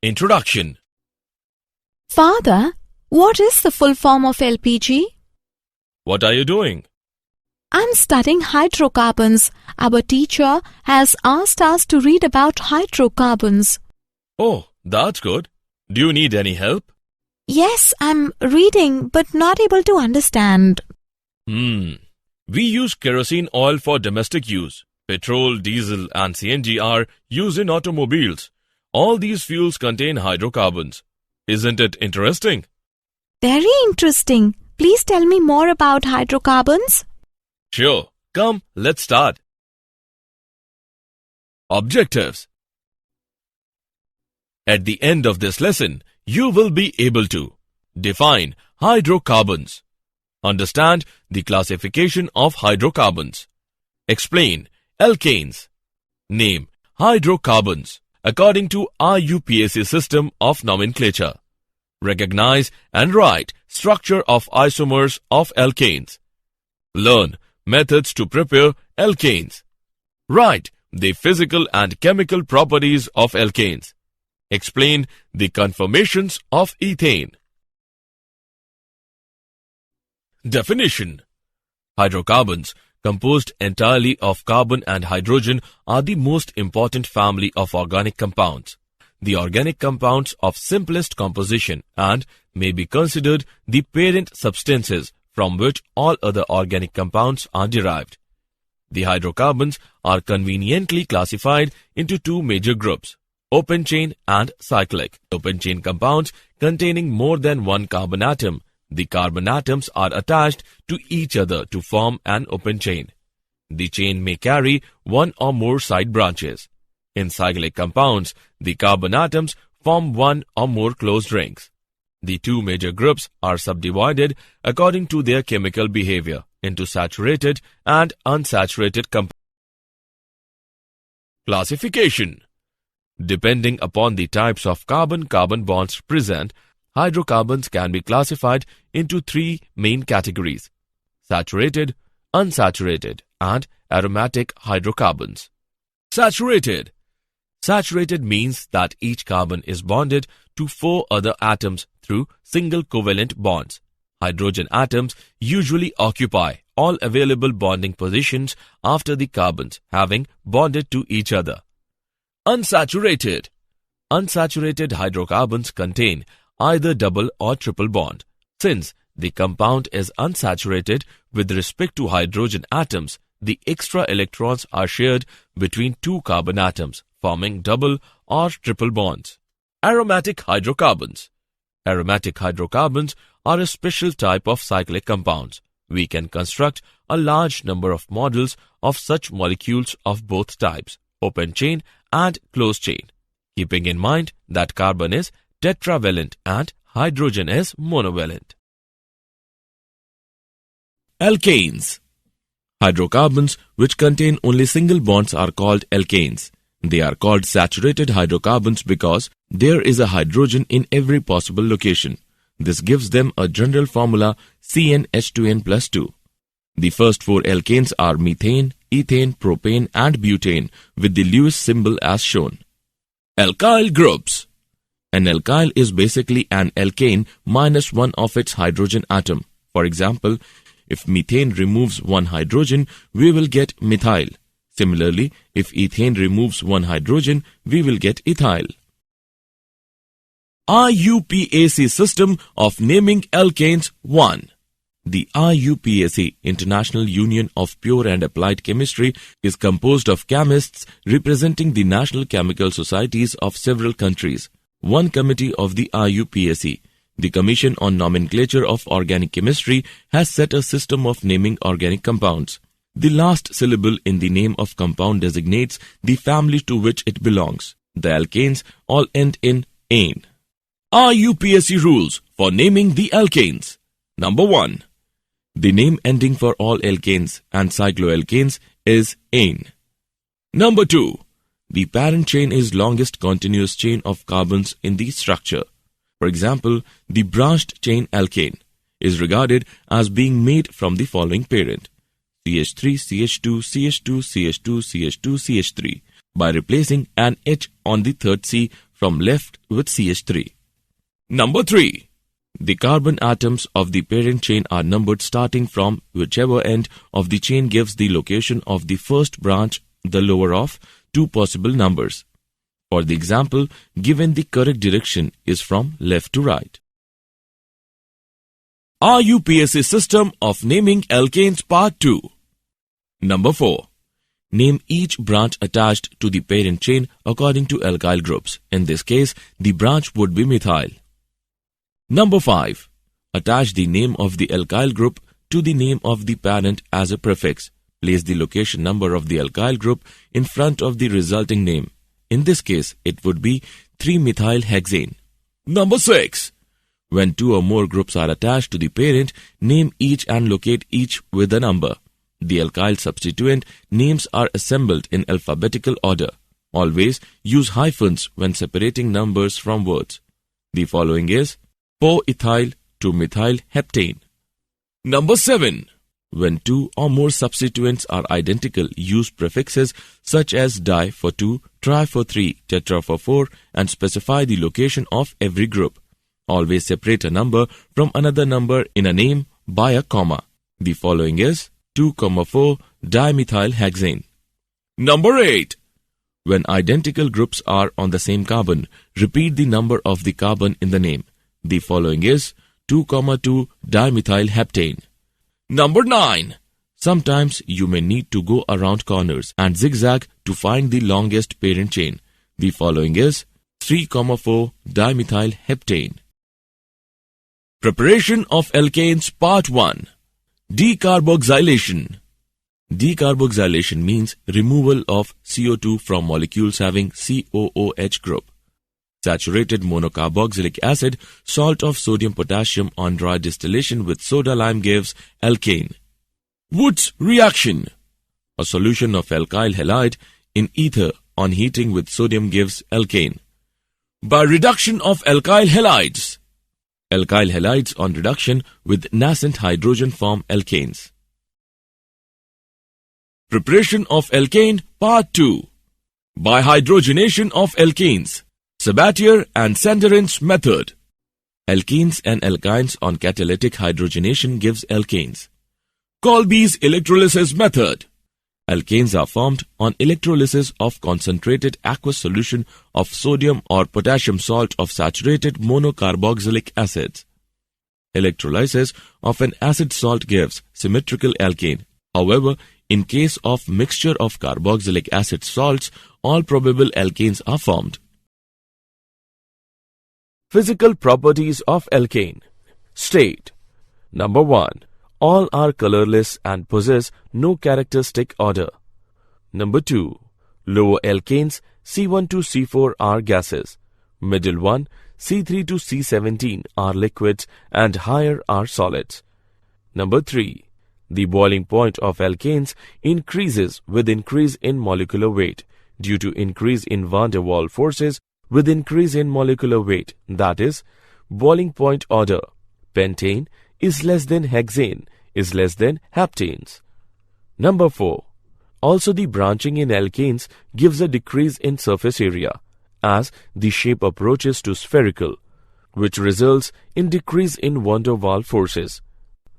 Introduction. Father, what is the full form of LPG? What are you doing? I'm studying hydrocarbons. Our teacher has asked us to read about hydrocarbons. Oh, that's good. Do you need any help? Yes, I'm reading but not able to understand. We use kerosene oil for domestic use. Petrol, diesel and CNG are used in automobiles. All these fuels contain hydrocarbons. Isn't it interesting? Very interesting. Please tell me more about hydrocarbons. Sure. Come, let's start. Objectives. At the end of this lesson, you will be able to define hydrocarbons, understand the classification of hydrocarbons, explain alkanes, name hydrocarbons according to IUPAC system of nomenclature, recognize and write structure of isomers of alkanes, learn methods to prepare alkanes, write the physical and chemical properties of alkanes, explain the conformations of ethane. Definition. Hydrocarbons, composed entirely of carbon and hydrogen, are the most important family of organic compounds. The organic compounds of simplest composition and may be considered the parent substances from which all other organic compounds are derived. The hydrocarbons are conveniently classified into two major groups: open chain and cyclic. Open chain compounds containing more than one carbon atom. The carbon atoms are attached to each other to form an open chain. The chain may carry one or more side branches. In cyclic compounds, the carbon atoms form one or more closed rings. The two major groups are subdivided according to their chemical behavior into saturated and unsaturated compounds. Classification. Depending upon the types of carbon-carbon bonds present, hydrocarbons can be classified into three main categories: saturated, unsaturated, and aromatic hydrocarbons. Saturated. Saturated means that each carbon is bonded to four other atoms through single covalent bonds. Hydrogen atoms usually occupy all available bonding positions after the carbons having bonded to each other. Unsaturated. Unsaturated hydrocarbons contain either double or triple bond. Since the compound is unsaturated with respect to hydrogen atoms, the extra electrons are shared between two carbon atoms, forming double or triple bonds. Aromatic hydrocarbons. Aromatic hydrocarbons are a special type of cyclic compounds. We can construct a large number of models of such molecules of both types, open chain and closed chain, keeping in mind that carbon is tetravalent and hydrogen is monovalent. Alkanes. Hydrocarbons which contain only single bonds are called alkanes. They are called saturated hydrocarbons because there is a hydrogen in every possible location. This gives them a general formula CnH2n plus 2. The first four alkanes are methane, ethane, propane and butane with the Lewis symbol as shown. Alkyl groups. An alkyl is basically an alkane minus one of its hydrogen atom. For example, if methane removes one hydrogen, we will get methyl. Similarly, if ethane removes one hydrogen, we will get ethyl. IUPAC system of naming alkanes 1. The IUPAC, International Union of Pure and Applied Chemistry, is composed of chemists representing the national chemical societies of several countries. One committee of the IUPAC, the Commission on Nomenclature of Organic Chemistry, has set a system of naming organic compounds. The last syllable in the name of compound designates the family to which it belongs. The alkanes all end in -ane. IUPAC rules for naming the alkanes. Number 1. The name ending for all alkanes and cycloalkanes is -ane. Number 2. The parent chain is longest continuous chain of carbons in the structure. For example, the branched chain alkane is regarded as being made from the following parent: CH3, CH2, CH2, CH2, CH2, CH3, by replacing an H on the third C from left with CH3. Number 3. The carbon atoms of the parent chain are numbered starting from whichever end of the chain gives the location of the first branch, the lower of two possible numbers. For the example, given the correct direction is from left to right. RUPSC system of naming alkanes part 2. Number 4. Name each branch attached to the parent chain according to alkyl groups. In this case, the branch would be methyl. Number 5. Attach the name of the alkyl group to the name of the parent as a prefix. Place the location number of the alkyl group in front of the resulting name. In this case, it would be 3-methylhexane. Number 6. When two or more groups are attached to the parent, name each and locate each with a number. The alkyl substituent names are assembled in alphabetical order. Always use hyphens when separating numbers from words. The following is 4-ethyl 2-methylheptane. Number 7. When two or more substituents are identical, use prefixes such as di for 2, tri for 3, tetra for 4 and specify the location of every group. Always separate a number from another number in a name by a comma. The following is 2,4-dimethylhexane. Number 8. When identical groups are on the same carbon, repeat the number of the carbon in the name. The following is 2,2-dimethylheptane. Number 9. Sometimes you may need to go around corners and zigzag to find the longest parent chain. The following is 3,4-dimethylheptane. Preparation of alkanes part 1. Decarboxylation. Decarboxylation means removal of CO2 from molecules having COOH group. Saturated monocarboxylic acid, salt of sodium potassium on dry distillation with soda lime gives alkane. Wood's reaction. A solution of alkyl halide in ether on heating with sodium gives alkane. By reduction of alkyl halides. Alkyl halides on reduction with nascent hydrogen form alkanes. Preparation of alkane part 2. By hydrogenation of alkanes. Sabatier and Sanderin's method. Alkenes and alkynes on catalytic hydrogenation gives alkanes. Kolbe's electrolysis method. Alkanes are formed on electrolysis of concentrated aqueous solution of sodium or potassium salt of saturated monocarboxylic acids. Electrolysis of an acid salt gives symmetrical alkane. However, in case of mixture of carboxylic acid salts, all probable alkanes are formed. Physical properties of alkane. State. Number 1. All are colorless and possess no characteristic odor. Number 2. Lower alkanes C1 to C4 are gases. Middle one C3 to C17 are liquids and higher are solids. Number 3. The boiling point of alkanes increases with increase in molecular weight due to increase in van der Waals forces with increase in molecular weight, that is, boiling point order. Pentane is less than hexane is less than heptanes. Number 4. Also the branching in alkanes gives a decrease in surface area as the shape approaches to spherical, which results in decrease in van der Waals forces.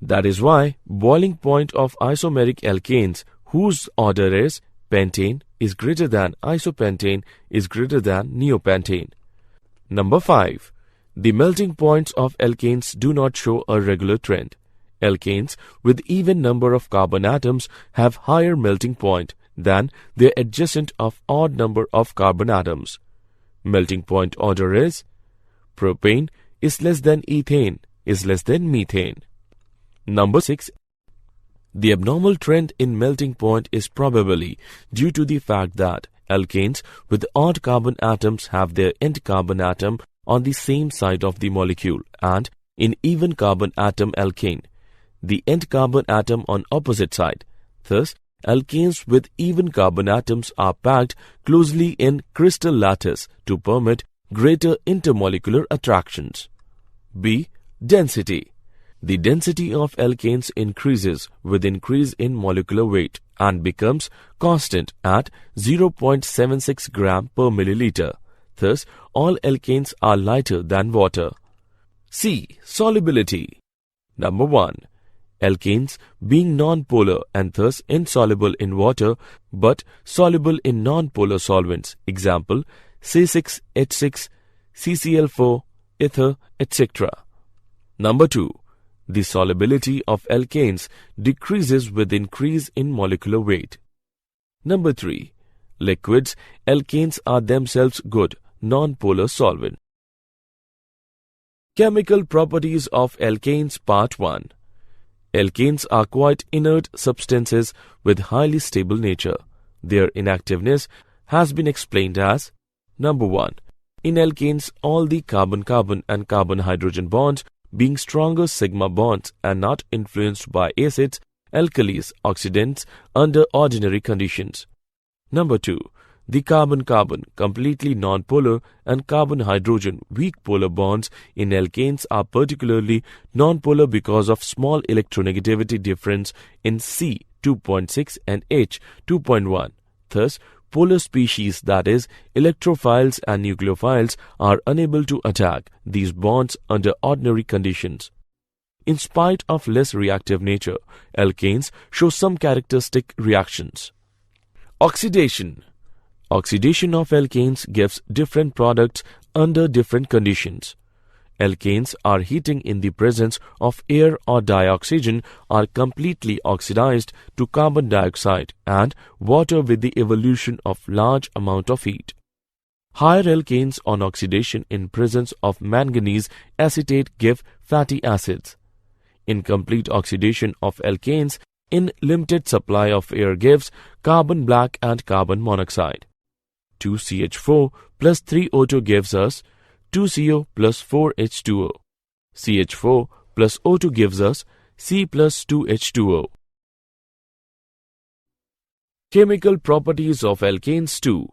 That is why boiling point of isomeric alkanes whose order is pentane is greater than isopentane is greater than neopentane. Number 5. The melting points of alkanes do not show a regular trend. Alkanes with even number of carbon atoms have higher melting point than their adjacent of odd number of carbon atoms. Melting point order is propane is less than ethane is less than methane. Number 6. The abnormal trend in melting point is probably due to the fact that alkanes with odd carbon atoms have their end carbon atom on the same side of the molecule and in even carbon atom alkane, the end carbon atom on opposite side. Thus, alkanes with even carbon atoms are packed closely in crystal lattice to permit greater intermolecular attractions. B. Density. The density of alkanes increases with increase in molecular weight and becomes constant at 0.76 gram per milliliter. Thus, all alkanes are lighter than water. C. Solubility. Number 1. Alkanes being non-polar and thus insoluble in water but soluble in non-polar solvents. Example, C6H6, CCl4, ether, etc. Number 2. The solubility of alkanes decreases with increase in molecular weight. Number 3. Liquids, alkanes are themselves good, non-polar solvent. Chemical properties of alkanes Part 1. Alkanes are quite inert substances with highly stable nature. Their inactiveness has been explained as: Number 1. In alkanes, all the carbon-carbon and carbon-hydrogen bonds being stronger sigma bonds and not influenced by acids, alkalis, oxidants under ordinary conditions. Number 2. The carbon-carbon completely non-polar and carbon-hydrogen weak polar bonds in alkanes are particularly non-polar because of small electronegativity difference in C 2.6 and H 2.1. Thus, polar species, that is, electrophiles and nucleophiles, are unable to attack these bonds under ordinary conditions. In spite of less reactive nature, alkanes show some characteristic reactions. Oxidation. Oxidation of alkanes gives different products under different conditions. Alkanes are heating in the presence of air or dioxygen are completely oxidized to carbon dioxide and water with the evolution of large amount of heat. Higher alkanes on oxidation in presence of manganese acetate give fatty acids. Incomplete oxidation of alkanes in limited supply of air gives carbon black and carbon monoxide. 2CH4 plus 3O2 gives us 2CO plus 4H2O. CH4 plus O2 gives us C plus 2H2O. Chemical properties of alkanes 2.